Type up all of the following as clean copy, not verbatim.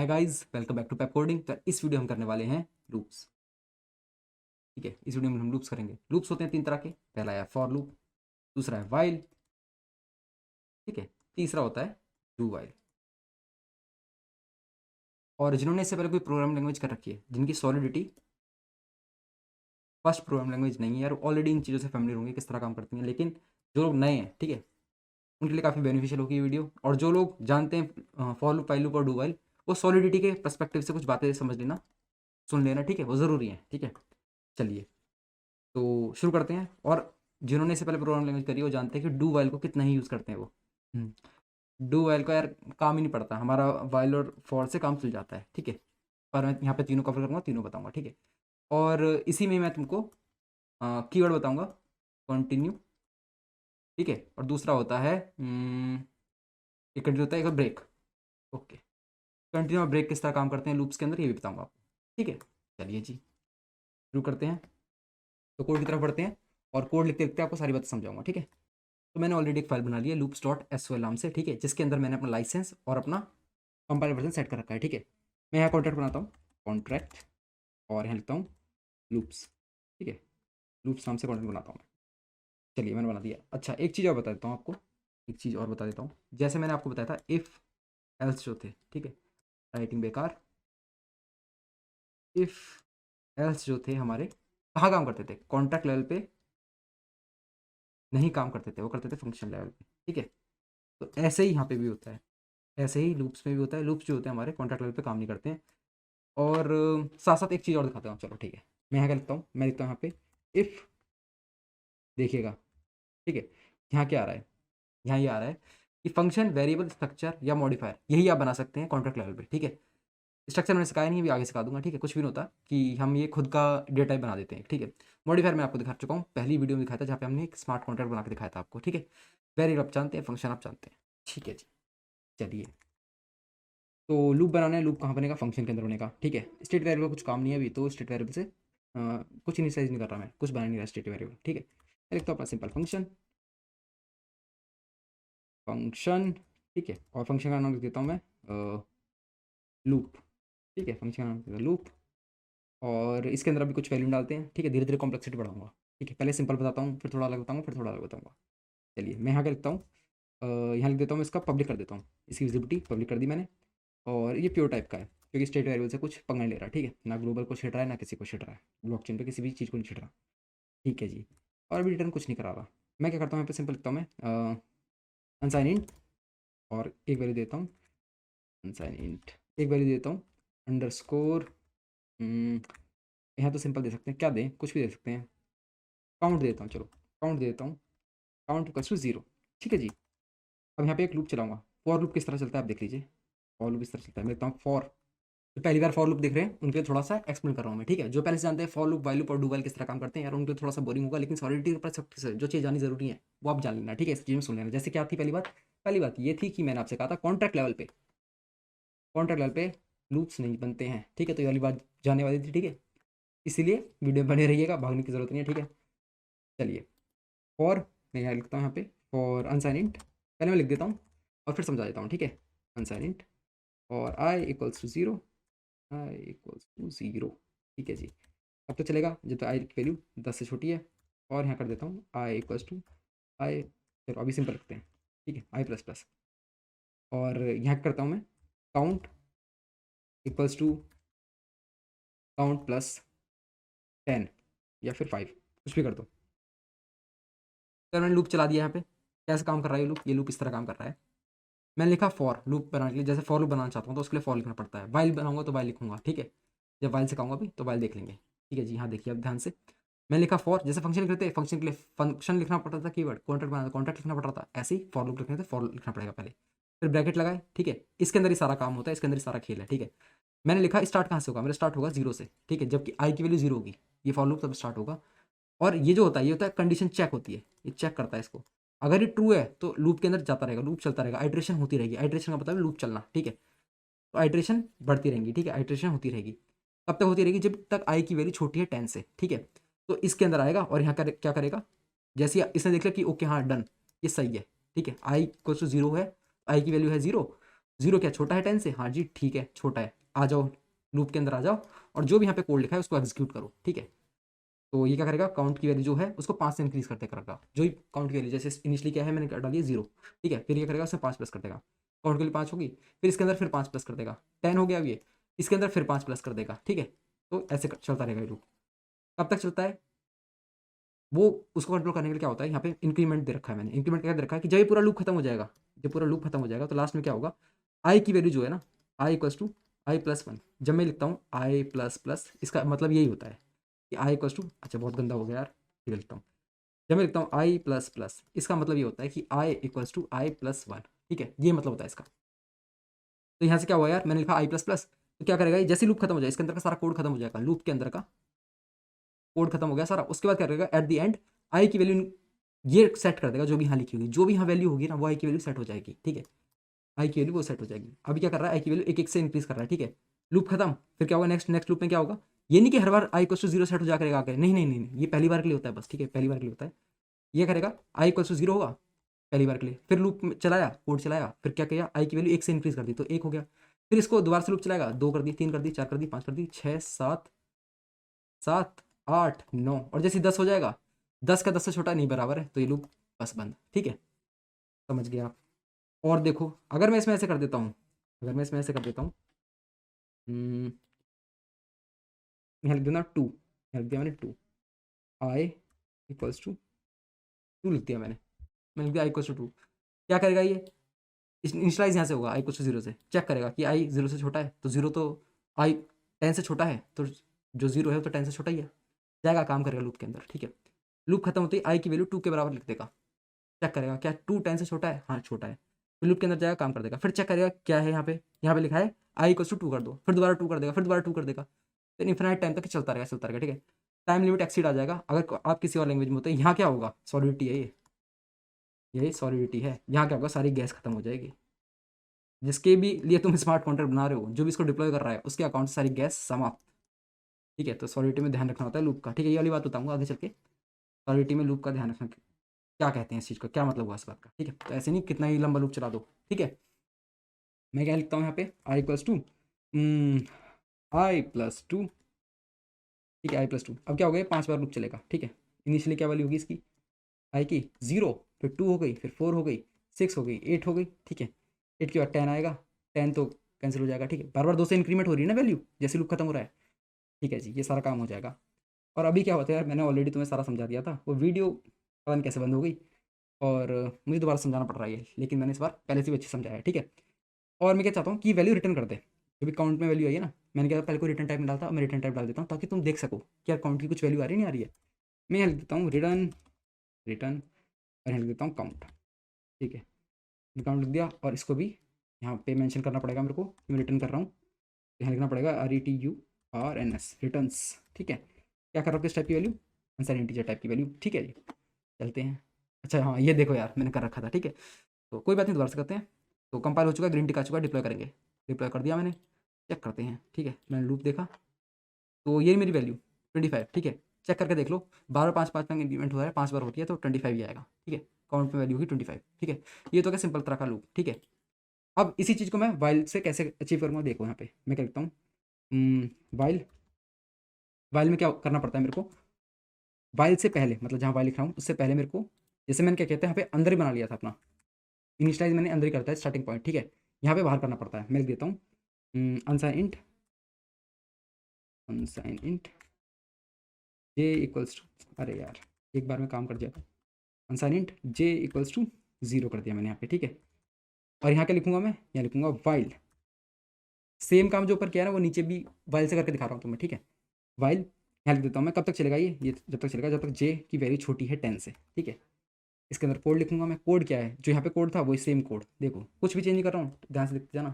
Hi guys, welcome back to Pepcoding. तो इस video हम करने वाले हैं लूप्स। ठीक है, इस वीडियो में हम लूप्स करेंगे। लूप्स होते हैं तीन तरह के। पहला है फॉर लूप, दूसरा है वाइल, ठीक है, तीसरा होता है डू वाइल। और जिन्होंने इससे पहले कोई प्रोग्रामिंग लैंग्वेज कर रखी है, जिनकी सॉलिडिटी फर्स्ट प्रोग्रामिंग लैंग्वेज नहीं है यार, ऑलरेडी इन चीज़ों से फैमिलियर होंगे किस तरह काम करती हैं। लेकिन जो लोग नए हैं, ठीक है, उनके लिए काफ़ी बेनिफिशियल होगी ये वीडियो। और जो लोग जानते हैं फॉर लूप, वाइल लूप और डू वाइल, वो सॉलिडिटी के पर्सपेक्टिव से कुछ बातें समझ लेना, सुन लेना, ठीक है, वो ज़रूरी है। ठीक है, चलिए तो शुरू करते हैं। और जिन्होंने इससे पहले प्रोग्राम लैंग्वेज करी है वो जानते हैं कि डू वाइल को कितना ही यूज़ करते हैं वो। डू वाइल का यार काम ही नहीं पड़ता, हमारा वाइल और फॉर से काम चल जाता है। ठीक है, पर मैं यहाँ पे तीनों कवर करूँगा, तीनों बताऊँगा। ठीक है, और इसी में मैं तुमको कीवर्ड बताऊँगा, कंटिन्यू। ठीक है, और दूसरा होता है एक कंटिन्यू होता है, एक ब्रेक। ओके, कंटिन्यू और ब्रेक किस तरह काम करते हैं लूप्स के अंदर, ये भी बताऊँगा आपको। ठीक है, चलिए जी शुरू करते हैं। तो कोड की तरफ बढ़ते हैं और कोड लिखते लिखते आपको सारी बातें समझाऊंगा। ठीक है, तो मैंने ऑलरेडी एक फाइल बना ली है लूप्स डॉट एस नाम से, ठीक है, जिसके अंदर मैंने अपना लाइसेंस और अपना कंपाइलर वर्जन सेट कर रखा है। ठीक है, मैं यहाँ कॉन्ट्रैक्ट बनाता हूँ, कॉन्ट्रैक्ट, और यहाँ लिखता हूँ लूप्स। ठीक है, लूप्स नाम से कॉन्ट्रैक्ट बनाता हूँ मैं। चलिए मैंने बना दिया। अच्छा, एक चीज़ और बता देता हूँ आपको, एक चीज़ और बता देता हूँ। जैसे मैंने आपको बताया था इफ़ एल्स जो थे, ठीक है, राइटिंग बेकार। इफ़ एल्स जो थे हमारे कहाँ काम करते थे, कॉन्ट्रैक्ट लेवल पे नहीं काम करते थे, वो करते थे फंक्शन लेवल पे। ठीक है, तो ऐसे ही यहाँ पे भी होता है, ऐसे ही लूप्स में भी होता है। लूप्स जो होते हैं हमारे कॉन्ट्रैक्ट लेवल पे काम नहीं करते हैं। और साथ साथ एक चीज़ और दिखाता हूँ, चलो ठीक है, मैं यहाँ क्या लिखता हूँ, मैं लिखता हूँ यहाँ पे इफ़, देखिएगा, ठीक है, यहाँ क्या आ रहा है, यहाँ ये आ रहा है कि फंक्शन, वेरिएबल, स्ट्रक्चर या मॉडिफायर, यही आप बना सकते हैं कॉन्ट्रैक्ट लेवल पे। ठीक है, स्ट्रक्चर मैंने सिखाया नहीं, अभी आगे सिखा दूंगा। ठीक है, कुछ भी नहीं होता कि हम ये खुद का डेटा टाइप बना देते हैं। ठीक है, मॉडिफायर मैं आपको दिखा चुका हूँ, पहली वीडियो में दिखाया था, जहाँ पे हमने एक स्मार्ट कॉन्ट्रैक्ट बना के दिखाया था आपको। ठीक है, वेरिएबल आप जानते हैं, फंक्शन आप जानते हैं। ठीक है जी, चलिए तो लूप बनाना है। लूप कहाँ बनेगा, फंक्शन के अंदर बनेगा। ठीक है, स्टेट वेरिएबल का कुछ काम नहीं है अभी, तो स्टेट वेरिएबल से कुछ इनिशियलाइज नहीं कर रहा मैं, कुछ बना नहीं रहा स्टेट वेरिएबल। ठीक है, मैं लिखता हूँ अपना सिंपल फंक्शन, फंक्शन। ठीक है, और फंक्शन का नाम लिख देता हूँ मैं लूप। ठीक है, फंक्शन का नाम लिख देता हूँ लूप, और इसके अंदर अभी कुछ वैल्यू डालते हैं। ठीक है, धीरे धीरे कॉम्प्लेक्सिटी बढ़ाऊंगा। ठीक है, पहले सिंपल बताता हूँ, फिर थोड़ा अलग बताऊंगा, फिर थोड़ा अलग बताऊंगा। चलिए मैं यहाँ क्या लिखता हूँ, यहाँ लिख देता हूँ, मैं इसका पब्लिक कर देता हूँ, इसकी विजिबिलिटी पब्लिक कर दी मैंने। और ये प्योर टाइप का है, क्योंकि स्टेट वेरिएबल से कुछ पंगा नहीं ले रहा। ठीक है, ना ग्लोबल को छेड़ रहा है, ना किसी को छेड़ रहा है, ब्लॉकचेन पे किसी भी चीज़ को नहीं छेड़ रहा। ठीक है जी, और अभी रिटर्न कुछ नहीं करा रहा। मैं क्या करता हूँ, यहाँ पे सिंपल लिखता हूँ मैं अनसाइन इंट, और एक वैल्यू देता हूँ अनसाइन इंट, एक वैल्यू देता हूँ अंडरस्कोर। यहाँ तो सिंपल दे सकते हैं, क्या दें, कुछ भी दे सकते हैं, काउंट देता हूँ, चलो काउंट दे देता हूँ, काउंट इक्वल्स टू जीरो। ठीक है जी, अब यहाँ पे एक लूप चलाऊंगा। फॉर लूप किस तरह चलता है आप देख लीजिए, फॉर लूप इस तरह चलता है। मैं देखता हूँ फॉर, जो पहली बार फॉर लूप देख रहे हैं उनके लिए थोड़ा सा एक्सप्लेन कर रहा हूँ मैं। ठीक है, जो पहले से जानते हैं फॉर लूप, वाइल लूप और डू वाइल किस तरह काम करते हैं यार, उनके लिए थोड़ा सा बोरिंग होगा, लेकिन सॉलिडिटी पर जो चीज़ जाननी जरूरी है वो आप जान लेना। ठीक है, इस चीज़ में सुन लेना। जैसे क्या थी पहली बात ये थी कि मैंने आपसे कहा था कॉन्ट्रैक्ट लेवल पे, कॉन्ट्रैक्ट लेवल पे लूप्स नहीं बनते हैं। ठीक है, तो ये वाली बात जानने वाली थी। ठीक है, इसीलिए वीडियो में बने रहिएगा, भागने की जरूरत नहीं है। ठीक है, चलिए फॉर, मैं यहाँ लिखता हूँ, यहाँ पे फॉर अनसाइन इंट, पहले मैं लिख देता हूँ और फिर समझा देता हूँ। ठीक है, अनसाइन इंट और I equals to zero, I equals to zero. ठीक है जी, अब तो चलेगा जब तो आई की वैल्यू 10 से छोटी है। और यहाँ कर देता हूँ आई इक्वल्स टू आई, चलो अभी सिंपल रखते हैं। ठीक है, आई प्लस प्लस, और यहाँ करता हूँ मैं count equals to count plus 10 या फिर 5, कुछ भी कर दो। तो मैंने लूप चला दिया यहाँ पे। कैसे काम कर रहा है ये लूप, ये लूप इस तरह काम कर रहा है। मैंने लिखा फॉर लूप बनाने के लिए, जैसे फॉर लूप बनाना चाहता हूँ तो उसके लिए फॉर लिखना पड़ता है। वाइल बनाऊंगा तो वाइल लिखूंगा। ठीक है, जब वाइल सिखाऊंगा भी तो वाइल देख लेंगे। ठीक है जी, यहाँ देखिए अब ध्यान से, मैं लिखा फॉर, जैसे फंक्शन लिख रहे थे, फंक्शन के लिए फंक्शन लिखना पड़ता था, कीवर्ड कॉन्ट्रैक्ट बनाना कॉन्ट्रैक्ट लिखना पड़ता था, ऐसे ही फॉर लूप लिखने थे फॉर लिखना पड़ेगा पहले, फिर ब्रैकेट लगाए। ठीक है, इसके अंदर ही सारा काम होता है, इसके अंदर ही सारा खेल है। ठीक है, मैंने लिखा स्टार्ट कहाँ से होगा, मेरा स्टार्ट होगा जीरो से। ठीक है, जबकि आई की वैल्यू जीरो होगी, ये फॉर लूप तब स्टार्ट होगा। और ये जो होता है, ये होता है कंडीशन चेक होती है, ये चेक करता है इसको। अगर ये ट्रू है तो लूप के अंदर जाता रहेगा, लूप चलता रहेगा, आइट्रेशन होती रहेगी। आइट्रेशन का मतलब है लूप चलना। ठीक है, तो आइट्रेशन बढ़ती रहेंगी। ठीक है, आइट्रेशन होती रहेगी, कब तक होती रहेगी, जब तक आई की वैल्यू छोटी है 10 से। ठीक है, तो इसके अंदर आएगा और यहाँ क्या करेगा, जैसे ही इसने देख लिया कि ओके हाँ डन, ये सही है। ठीक है, आई इक्वल टू जीरो है, आई की वैल्यू है जीरो, 0 क्या छोटा है 10 से? हाँ जी ठीक है, छोटा है। आ जाओ लूप के अंदर आ जाओ और जो भी यहाँ पे कोड लिखा है उसको एग्जीक्यूट करो। ठीक है, तो ये क्या करेगा, काउंट की वैल्यू जो है उसको 5 से इंक्रीज करते करेगा। जो ही काउंट की वैल्यू जैसे इनिशियली क्या है मैंने डाली 0, ठीक है, फिर ये करेगा उसमें 5 प्लस कर देगा, काउंट के लिए 5 होगी, फिर इसके अंदर फिर 5 प्लस कर देगा, 10 हो गया अब ये, इसके अंदर फिर 5 प्लस कर देगा। ठीक है, तो ऐसे चलता रहेगा ये लूप। कब तक चलता है वो, उसको कंट्रोल करने के लिए क्या होता है, यहाँ पे इंक्रीमेंट दे रखा है मैंने। इंक्रीमेंट क्या दे रखा है कि जब ये पूरा लूप खत्म हो जाएगा, जब पूरा लूप खत्म हो जाएगा तो लास्ट में क्या होगा, आई की वैल्यू जो है ना, आई इक्वल्स टू आई प्लस 1। जब मैं लिखता हूँ आई प्लस प्लस, इसका मतलब यही होता है कि आई इक्वल्स टू, अच्छा बहुत गंदा हो गया यार, फिर लिखता हूँ। जब मैं लिखता हूँ आई प्लस प्लस, इसका मतलब ये होता है कि आई इक्वल्स टू आई प्लस 1। ठीक है, ये मतलब होता है इसका। तो यहाँ से क्या हुआ यार, मैंने लिखा आई प्लस प्लस, तो क्या करेगा ये, जैसे लूप खत्म हो जाए इसके अंदर का सारा कोड खत्म हो जाएगा, लूप के अंदर का कोड खत्म हो गया सारा। उसके बाद क्या करेगा, एट द एंड आई की वैल्यू ये सेट कर देगा, जो भी यहाँ लिखी होगी, जो भी यहाँ वैल्यू होगी ना वो आई की वैल्यू सेट हो जाएगी। ठीक है, आई की वैल्यू वो सेट हो जाएगी। अभी क्या कर रहा है, आई की वैल्यू एक एक से इंक्रीज कर रहा है। ठीक है, लूप खत्म, फिर क्या होगा, नेक्स्ट नेक्स्ट लूप में क्या होगा, ये नहीं कि हर बार आई इक्वल टू 0 सेट हो जा करेगा आगे, नहीं नहीं नहीं नहीं, ये पहली बार के लिए होता है बस। ठीक है, पहली बार के लिए होता है। ये करेगा आई इक्वल टू 0 होगा पहली बार के लिए, फिर लूप चलाया, कोड चलाया, फिर क्या किया, आई की वैल्यू एक से इंक्रीज कर दी तो एक हो गया, फिर इसको दोबारा से लूप चलाएगा, 2 कर दी, 3 कर दी, 4 कर दी, 5 कर दी, 6 7 7 8 9, और जैसे 10 हो जाएगा, 10 का 10 से छोटा नहीं बराबर है, तो ये लूप बस बंद। ठीक है, समझ गया आप। और देखो अगर मैं इसमें ऐसे कर देता हूँ, अगर मैं इसमें ऐसे कर देता हूँ, यहाँ लिख देना 2, यहाँ लिख दिया मैंने 2, आई इक्वल्स टू 2 लिख दिया मैंने लिख दिया आई इक्वल्स टू 2। क्या करेगा ये, इनिशलाइज यहाँ से होगा आई इक्वल्स टू 0 से, चेक करेगा कि आई 0 से छोटा है, तो 0 तो आई 10 से छोटा है, तो जो 0 है वो तो 10 से छोटा ही है, जाएगा काम करेगा लूप के अंदर। ठीक है, लूप खत्म होते ही आई की वैल्यू 2 के बराबर लिख देगा, चेक करेगा क्या 2 10 से छोटा है, हाँ छोटा है, फिर लूप के अंदर जाएगा काम कर देगा, फिर चेक करेगा क्या है यहाँ पे लिखा है आई इक्वल्स टू 2 कर दो, फिर दोबारा 2 कर देगा, फिर दोबारा 2 कर देगा, तो इन्फिनाइट टाइम तक चलता रहेगा चलता रहेगा। ठीक है, टाइम लिमिट एक्सीड आ जाएगा अगर आप किसी और लैंग्वेज में होते हैं। यहाँ क्या होगा, सॉलिडिटी है ये सॉलिडिटी है, यहाँ क्या होगा, सारी गैस खत्म हो जाएगी। जिसके भी लिए तुम स्मार्ट कॉन्ट्रैक्ट बना रहे हो, जो भी इसको डिप्लॉय कर रहा है, उसके अकाउंट से सारी गैस समाप्त। ठीक है, तो सॉलिडिटी में ध्यान रखना होता है लूप का। ठीक है, ये वाली बात बताऊंगा आगे चल के, सॉलिडिटी में लूप का ध्यान रखना क्या कहते हैं इस चीज़ का, क्या मतलब हुआ इस बात का। ठीक है, तो ऐसे नहीं कितना ही लंबा लूप चला दो। ठीक है, मैं क्या लिखता हूँ यहाँ पे, आई प्लस टू, आई प्लस टू, ठीक है आई प्लस टू। अब क्या हो गया, 5 बार लूप चलेगा। ठीक है, इनिशियली क्या वैल्यू होगी इसकी, आई की 0, फिर 2 हो गई, फिर 4 हो गई, 6 हो गई, 8 हो गई। ठीक है, 8 के बाद 10 आएगा, 10 तो कैंसिल हो जाएगा। ठीक है, बार बार 2 से इंक्रीमेंट हो रही है ना वैल्यू, जैसे लूप खत्म हो रहा है। ठीक है जी, ये सारा काम हो जाएगा। और अभी क्या होता है यार, मैंने ऑलरेडी तुम्हें सारा समझा दिया था, वो वीडियो पता नहीं कैसे बंद हो गई, और मुझे दोबारा समझाना पड़ रहा है ये, लेकिन मैंने इस बार पहले से भी अच्छे समझाया है। ठीक है, और मैं क्या चाहता हूँ कि वैल्यू रिटर्न कर दे, जो भी काउंट में वैल्यू आई है ना, मैंने क्या पहले को रिटर्न टाइप में डालता, मैं रिटर्न टाइप डाल देता हूँ ताकि तुम देख सको कि यार काउंट की कुछ वैल्यू आ रही है नहीं आ रही है। मैं यहाँ लिख देता हूँ रिटर्न, रिटर्न, और यहाँ लिख देता हूँ काउंट। ठीक है, काउंट लिख दिया, और इसको भी यहाँ पे मेंशन करना पड़ेगा मेरे को कि मैं रिटर्न कर रहा हूँ। यहाँ लिखना पड़ेगा RETURNS रिटर्न्स। ठीक है, क्या कर रहा हूँ, किस टाइप की वैल्यू, आंसर इंटीजर टाइप की वैल्यू। ठीक है जी, चलते हैं। अच्छा हाँ, ये देखो यार मैंने कर रखा था। ठीक है, तो कोई बात नहीं, दोबारा से करते हैं। तो कंपाइल हो चुका है, ग्रीन टिक आ चुका है, डिप्लॉय करेंगे, डिप्लॉय कर दिया मैंने, चेक करते हैं। ठीक है, मैंने लूप देखा, तो ये मेरी वैल्यू 25। ठीक है, चेक करके देख लो, बार बार 5 5 में इंक्रीमेंट हुआ है, 5 बार होती है तो 25 ही आएगा। ठीक है, काउंट में वैल्यू होगी 25। ठीक है, ये तो क्या सिंपल तरह का लूप। ठीक है, अब इसी चीज़ को मैं वाइल से कैसे अचीव करूँगा, देखो यहाँ पे मैं क्या लिखता हूँ, वाइल, वाइल में क्या करना पड़ता है मेरे को, वाइल से पहले मतलब जहाँ वाइल लिख रहा हूँ उससे पहले मेरे को, जैसे मैंने क्या कहते हैं यहाँ पे अंदर ही बना लिया था अपना, इनिशियलाइज मैंने अंदर ही करता है स्टार्टिंग पॉइंट। ठीक है, यहाँ पे बाहर करना पड़ता है, मैं लिख देता हूँ unsign int, unsign int j equals to, अरे यार एक बार में काम कर दिया था, unsign int j equals to 0 कर दिया मैंने यहाँ पे। ठीक है, और यहाँ क्या लिखूंगा मैं, यहाँ लिखूंगा वाइल, सेम काम जो ऊपर किया है ना वो नीचे भी वाइल से करके दिखा रहा हूँ तुम्हें। ठीक है, वाइल यहाँ लिख देता हूँ मैं, कब तक चलेगा ये जब तक चलेगा जब तक जे की वैल्यू छोटी है 10 से। ठीक है, इसके अंदर कोड लिखूंगा मैं, कोड क्या है, जो यहाँ पे कोड था वही सेम कोड, देखो कुछ भी चेंज नहीं कर रहा हूँ, ध्यान से लिखते जाना,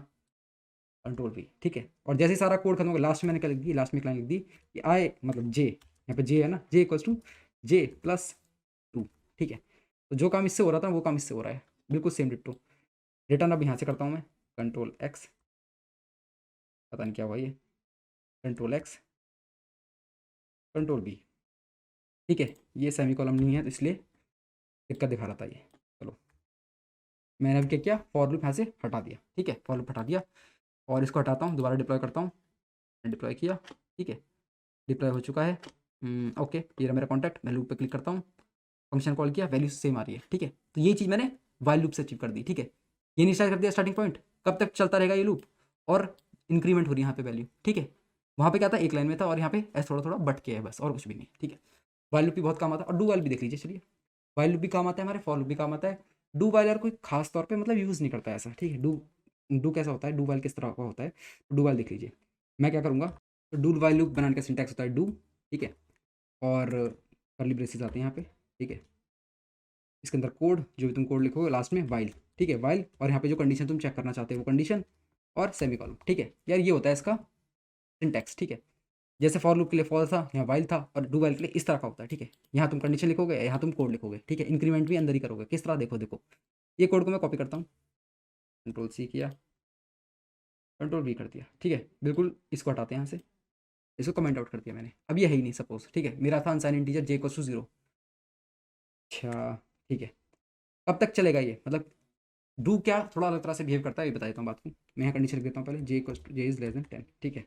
कंट्रोल भी। ठीक है, और जैसे ही सारा कोड खत्म होगा, लास्ट में मैंने क्या लिख दी, लास्ट में एक लाइन लिख दी कि आई मतलब जे, यहाँ पे जे है ना, जे इक्वल्स टू जे प्लस 2। ठीक है, तो जो काम इससे हो रहा था वो काम इससे हो रहा है, बिल्कुल सेम डिट्टो। रिटर्न अब यहाँ से करता हूँ मैं, कंट्रोल एक्स, पता नहीं क्या हुआ ये, कंट्रोल एक्स, कंट्रोल बी। ठीक है, ये सेमी कॉलम नहीं है तो इसलिए दिक्कत दिखा रहा था ये। चलो मैंने अब क्या किया, फॉर लूप यहाँ से हटा दिया, ठीक है, फॉर लूप हटा दिया और इसको हटाता हूँ, दोबारा डिप्लॉय करता हूँ, डिप्लॉय किया, ठीक है, डिप्लॉय हो चुका है। ओके, ये रहा मेरा कॉन्टैक्ट, मैं लूप पे क्लिक करता हूँ, फंक्शन कॉल किया, वैल्यू सेम आ रही है, ठीक है। तो ये चीज़ मैंने वाइल लूप से अचीव कर दी, ठीक है। ये इनिशियलाइज कर दिया स्टार्टिंग पॉइंट, कब तक चलता रहेगा ये लूप, और इंक्रीमेंट हो रही है यहाँ पे वैल्यू, ठीक है। वहाँ पे क्या था, एक लाइन में था, और यहाँ पे ऐसा थोड़ा थोड़ा बट के है बस, और कुछ भी नहीं, ठीक है। वाइल लूप भी बहुत काम आता है, और डू वाइल भी देख लीजिए, चलिए। वाइल लूप भी काम आता है हमारे, फॉर लूप भी काम आता है। डू वाइल यार कोई खास तौर पे मतलब यूज़ नहीं करता है ऐसा, ठीक है। डू डू कैसा होता है, डू वाइल किस तरह का होता है, डू वाइल देख लीजिए। मैं क्या करूँगा, तो डू वाइल लूप बनाने का सिंटैक्स होता है डू, ठीक है, और कर्ली ब्रेसेस आते हैं यहाँ पे, ठीक है। इसके अंदर कोड, जो भी तुम कोड लिखोगे लास्ट में वाइल, ठीक है, वाइल, और यहाँ पे जो कंडीशन तुम चेक करना चाहते हो वो कंडीशन, और सेमीकॉलन, ठीक है यार, ये होता है इसका सिंटैक्स, ठीक है। जैसे फॉर लूप के लिए फॉर था, यहाँ वाइल था, और डू वाइल के लिए इस तरह का होता है, ठीक है। यहाँ तुम कंडीशन लिखोगे, यहाँ तुम कोड लिखोगे, ठीक है, इंक्रीमेंट भी अंदर ही करोगे, किस तरह, देखो देखो, ये कोड को मैं कॉपी करता हूँ, कंट्रोल सी किया, कंट्रोल वी कर दिया, ठीक है, बिल्कुल इसको हटाते हैं यहाँ से, इसको कमेंट आउट कर दिया मैंने, अब ये है ही नहीं सपोज, ठीक है, मेरा था unsign integer j equals to 0। अच्छा, ठीक है, कब तक चलेगा ये, मतलब डू क्या थोड़ा अलग तरह से बिहेव करता है, ये बता देता हूँ बात को। मैं यहाँ कंडीशन लिख देता हूँ पहले, J equals to J is less than 10, ठीक है,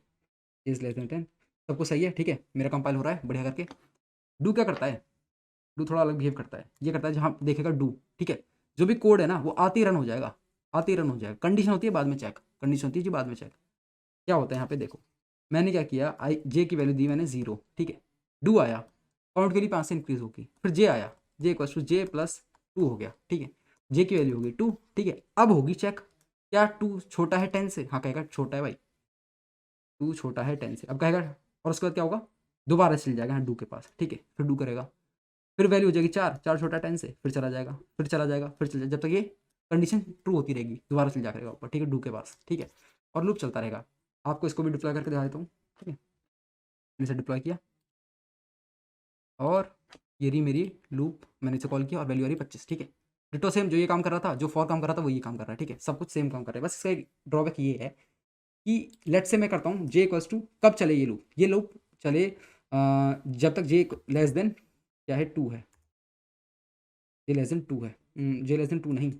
जे इज़ लेस देन 10, सबको सही है, ठीक है, मेरा कंपाइल हो रहा है बढ़िया करके। डू क्या करता है, डू थोड़ा अलग बिहेव करता है, ये करता है जहाँ देखेगा डू, ठीक है, जो भी कोड है ना वो आते ही रन हो जाएगा, आते ही रन हो जाएगा, कंडीशन होती है बाद में चेक, कंडीशन होती है जी बाद में चेक। क्या होता है यहाँ पे देखो, मैंने क्या किया, आई जे की वैल्यू दी मैंने 0, ठीक है, डू आया, काउंट के लिए 5 से इंक्रीज होगी, फिर जे आया, जे इक्वल्स टू जे प्लस 2 हो गया, ठीक है, जे की वैल्यू होगी 2, ठीक है, अब होगी चेक, क्या 2 छोटा है 10 से, हाँ कहेगा छोटा है भाई, 2 छोटा है 10 से, अब कहेगा, और उसके बाद क्या होगा, दोबारा चल जाएगा हाँ डू के पास, ठीक है, फिर डू करेगा, फिर वैल्यू हो जाएगी 4, 4 छोटा 10 से, फिर चला जाएगा, फिर चला जाएगा, फिर चला जाएगा, जब तक ये कंडीशन ट्रू होती रहेगी, दोबारा चल जा करेगा ऊपर, ठीक है, डू के पास, ठीक है, और लूप चलता रहेगा। आपको इसको भी डिप्लॉय करके दिखा देता हूँ, ठीक है, मैंने इसे डिप्लॉय किया, और ये रही मेरी लूप, मैंने इसे कॉल किया, और वैल्यू आ रही 25, ठीक है, डिटो सेम, जो ये काम कर रहा था, जो फॉर काम कर रहा था वो ये काम कर रहा है, ठीक है, सब कुछ सेम काम कर रहा है, बस इसका एक ड्रॉबैक ये है कि लेट से मैं करता हूँ जे इक्वल्स टू, कब चले ये लूप चले, जब तक जे लेस देन क्या है 2 है, जे लेस देन 2 है, जे लेस देन 2 नहीं,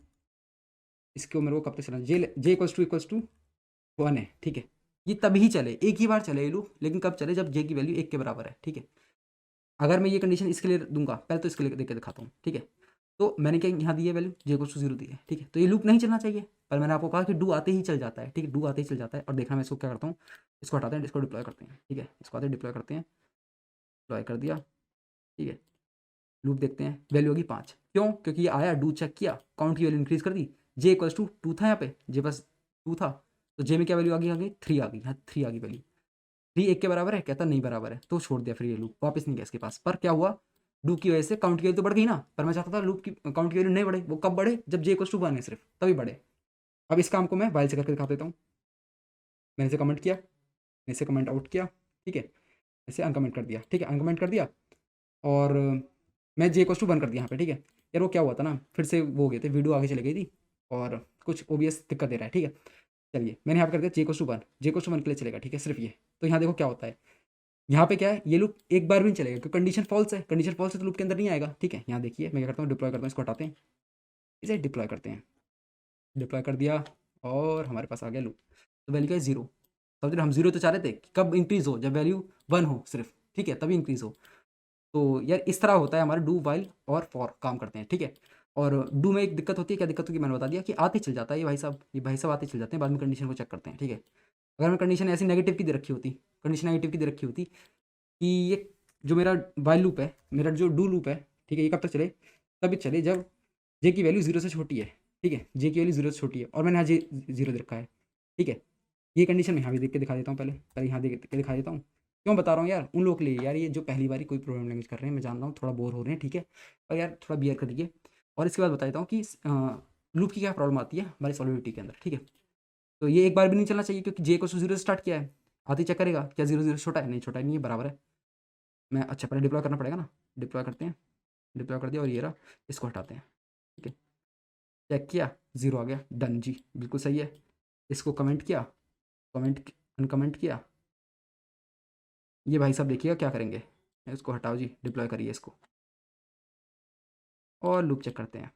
इसको मेरे को कब तक चलाना, जे इक्वल्स टू 1 है, ठीक है, ये तभी चले, एक ही बार चले ये लूप, लेकिन कब चले, जब जे की वैल्यू 1 के बराबर है, ठीक है। अगर मैं ये कंडीशन इसके लिए दूंगा, पहले तो इसके लिए देख के दिखाता हूँ, ठीक है। तो मैंने क्या यहाँ दी है वैल्यू, जे इक्वल्स टू 0 दी है, ठीक है, तो ये लूप नहीं चलना चाहिए, पर मैंने आपको कहा कि डू आते ही चल जाता है, ठीक है, डू आते ही चल जाता है, और देखना मैं इसको क्या करता हूँ, इसको हटाते हैं, इसको डिप्लॉय करते हैं, ठीक है, इसको आते डिप्लॉय करते हैं, डिप्लॉय कर दिया, ठीक है, लूप देखते हैं, वैल्यू होगी 5, क्यों, क्योंकि ये आया, डू चेक किया, काउंट की वैल्यू इंक्रीज कर दी, जे इक्वल्स टू 2 था यहाँ पे, जे बस 2 था, तो जे में क्या वैल्यू आ गई 3 आ गई, हाँ 3 आ गई वैल्यू, 3 1 के बराबर है, कहता नहीं बराबर है, तो छोड़ दिया, फिर ये लूप वापस नहीं गया इसके पास, पर क्या हुआ, डू की वजह से काउंट की वैल्यू तो बढ़ गई ना, पर मैं चाहता था लूप की काउंट की वैल्यू नहीं बढ़े, वो कब बढ़े, जब जे इक्वल्स टू 1 है सिर्फ, तभी बढ़े। अब इस काम को मैं वाइल से करके दिखा देता हूँ, मैंने इसे कमेंट किया, मैंने इसे कमेंट आउट किया, ठीक है, इसे अनकमेंट कर दिया, ठीक है, अनकमेंट कर दिया, और मैं जे इक्वल्स टू 1 कर दिया यहाँ पे, ठीक है। यार वो क्या हुआ था ना, फिर से वो हो गए थे, वीडियो आगे चली गई थी, और कुछ ओबीएस दिक्कत दे रहा है, ठीक है। चलिए मैंने यहाँ पे कर दिया J equals to 1, J equals to 1 के लिए चलेगा, ठीक है, सिर्फ ये। तो यहाँ देखो क्या होता है, यहाँ पे क्या है, ये लूप एक बार भी नहीं चलेगा, क्योंकि कंडीशन फॉल्स है, कंडीशन फॉल्स है तो लूप के अंदर नहीं आएगा, ठीक है। यहाँ देखिए मैं क्या करता हूँ, डिप्लॉय करता हूँ, इसको हटाते हैं, इसे डिप्लॉय करते हैं, डिप्लॉय कर दिया, और हमारे पास आ गया लूप, तो वैल्यू क्या है 0, समझ रहे, हम 0 तो चाह रहे थे कि कब इंक्रीज हो, जब वैल्यू 1 हो सिर्फ, ठीक है, तभी इंक्रीज हो। तो यार इस तरह होता है हमारा डू वाइल और फॉर काम करते हैं, ठीक है। और डू में एक दिक्कत होती है, क्या दिक्कत होगी मैंने बता दिया, कि आते चल जाता है ये भाई साहब, ये भाई साहब आते चल जाते हैं, बाद में कंडीशन को चेक करते हैं, ठीक है। अगर मैं कंडीशन ऐसी नेगेटिव की दे रखी होती, कंडीशन नेगेटिव की दे रखी होती कि ये जो मेरा वाइल लूप है, मेरा जो डू लूप है, ठीक है, ये कब तक चले, तभी चले जब जे की वैल्यू 0 से छोटी है, ठीक है, जे की वैल्यू 0 से छोटी है, और मैंने यहाँ जे 0 दे रखा है, ठीक है। ये कंडीशन मैं यहाँ भी देख के दिखा देता हूँ, पहले पहले यहाँ देख के दिखा देता हूँ, क्यों बता रहा हूँ यार, उन लोगों के लिए यार, ये जो पहली बारी कोई प्रोग्राम लैंग्वेज कर रहे हैं, मैं जान रहा हूँ थोड़ा बोर हो रहे हैं, ठीक है, और यार थोड़ा बियर कर दीजिए। और इसके बाद बता देता हूँ कि लूप की क्या प्रॉब्लम आती है हमारी सॉलिडिटी के अंदर, ठीक है। तो ये एक बार भी नहीं चलना चाहिए, क्योंकि जे को 0 से स्टार्ट किया है, आते चेक करेगा क्या 0 0 छोटा है, नहीं छोटा नहीं है, बराबर है। मैं अच्छा पहले डिप्लॉय करना पड़ेगा ना, डिप्लॉय करते हैं, डिप्लॉय कर दिया, और ये रहा, इसको हटाते हैं, ठीक है, चेक किया 0 आ गया, डन जी, बिल्कुल सही है। इसको कमेंट किया, कमेंट अनकमेंट किया, ये भाई साहब देखिएगा क्या करेंगे, इसको हटाओ जी, डिप्लॉय करिए इसको, और लूप चेक करते हैं,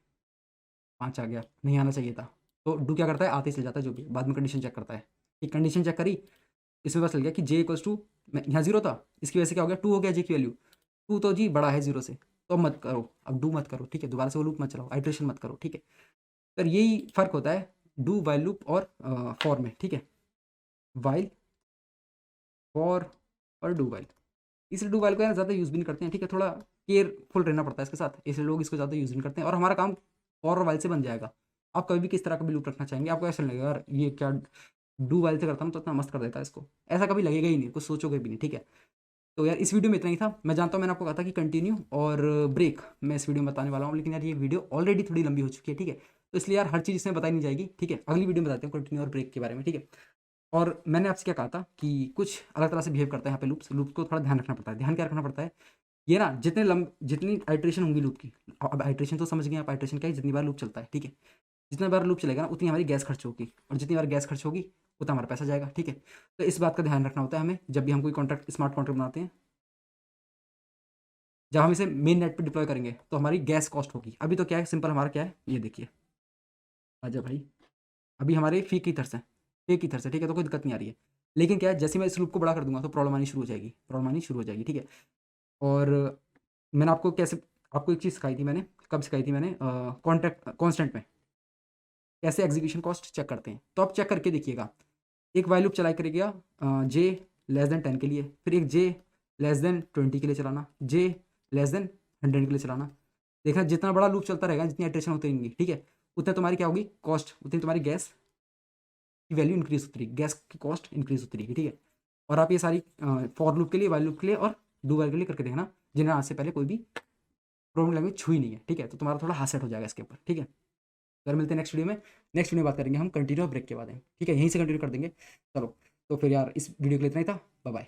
5 आ गया, नहीं आना चाहिए था। तो डू क्या करता है, आते ही चल जाता है जो भी, बाद में कंडीशन चेक करता है। ठीक, कंडीशन चेक करी, इसमें पता चल गया कि जे इक्वल्स टू, यहाँ 0 था, इसकी वजह से क्या हो गया, 2 हो गया जे की वैल्यू। 2 तो जी बड़ा है 0 से, तो अब मत करो, अब डू मत करो, ठीक है, दोबारा से वो लूप मत चलाओ, आइट्रेशन मत करो, ठीक है। पर यही फ़र्क होता है डू वाइल लूप और फॉर में, ठीक है। वाइल, फॉर और डू वाइल, इसलिए डू वाइल को यार ज़्यादा यूज़ भी नहीं करते हैं, ठीक है, थोड़ा केयरफुल रहना पड़ता है इसके साथ, इसलिए लोग इसको ज़्यादा यूज़ नहीं करते हैं, और हमारा काम फॉर और वाइल से बन जाएगा। आप कभी भी किस तरह का भी लूप रखना चाहेंगे, आपको ऐसा लगेगा यार ये क्या डू वाइल से करता हूँ तो इतना मस्त कर देता है इसको, ऐसा कभी लगेगा ही नहीं, कुछ सोचोगे भी नहीं, ठीक है। तो यार इस वीडियो में इतना ही था। मैं जानता हूँ मैंने आपको कहा था कि कंटिन्यू और ब्रेक मैं इस वीडियो में बताने वाला हूँ, लेकिन यार ये वीडियो ऑलरेडी थोड़ी लंबी हो चुकी है, ठीक है। तो इसलिए यार हर चीज़ इसमें बताई नहीं जाएगी, ठीक है, अगली वीडियो में बताते हैं कंटिन्यू और ब्रेक के बारे में, ठीक है। और मैंने आपसे क्या कहा था कि कुछ अलग तरह से बिहेव करता है यहाँ पे लूप्स, लूप्स को थोड़ा ध्यान रखना पड़ता है। ध्यान क्या रखना पड़ता है, ये ना जितनी आइट्रेशन होंगी लूप की, अब आइट्रेशन तो समझ गए आप, आइट्रेशन क्या है, जितनी बार लूप चलता है, ठीक है। जितनी बार लूप चलेगा ना उतनी हमारी गैस खर्च होगी, और जितनी बार गैस खर्च होगी उतना हमारा पैसा जाएगा, ठीक है। तो इस बात का ध्यान रखना होता है हमें जब भी हम कोई कॉन्ट्रैक्ट, स्मार्ट कॉन्ट्रैक्ट बनाते हैं। जब हम इसे मेन नेट पे डिप्लॉय करेंगे तो हमारी गैस कॉस्ट होगी। अभी तो क्या है, सिंपल हमारा क्या है, ये देखिए, आजा भाई, अभी हमारे फी की तरफ से, पे की तरफ से, ठीक है, तो कोई दिक्कत नहीं आ रही है। लेकिन क्या है, जैसे मैं इस लूप को बड़ा कर दूंगा तो प्रॉब्लम आनी शुरू हो जाएगी, प्रॉब्लम आनी शुरू हो जाएगी, ठीक है। और मैंने आपको कैसे, आपको एक चीज़ सिखाई थी मैंने, कब सिखाई थी मैंने, कॉन्ट्रैक्ट कॉन्स्टेंट में कैसे एग्जीक्यूशन कॉस्ट चेक करते हैं। तो आप चेक करके देखिएगा, एक वाइल लूप चलाई करिएगा जे लेस देन 10 के लिए, फिर एक जे लेस देन 20 के लिए चलाना, जे लेस देन 100 के लिए चलाना। देखना जितना बड़ा लूप चलता रहेगा, जितनी इटरेशन होती रहेंगी, ठीक है, उतना तुम्हारी क्या होगी कॉस्ट, उतनी तुम्हारी गैस की वैल्यू इंक्रीज होती रहेगी, गैस की कॉस्ट इंक्रीज होती रहेगी, ठीक है। और आप ये सारी फॉर लूप के लिए, वाइल लूप के लिए और डू वाइल के लिए करके देखना, जिन्हें आज से पहले कोई भी प्रोग्रामिंग लैंग्वेज छुई नहीं है, ठीक है। तो तुम्हारा थोड़ा हाथ सेट हो जाएगा इसके ऊपर, ठीक है। अगर मिलते हैं नेक्स्ट वीडियो में, नेक्स्ट वीडियो में बात करेंगे हम कंटिन्यू ब्रेक के बारे में, ठीक है, यहीं से कंटिन्यू कर देंगे। चलो, तो फिर यार इस वीडियो के लिए इतना ही था, बाय बाय।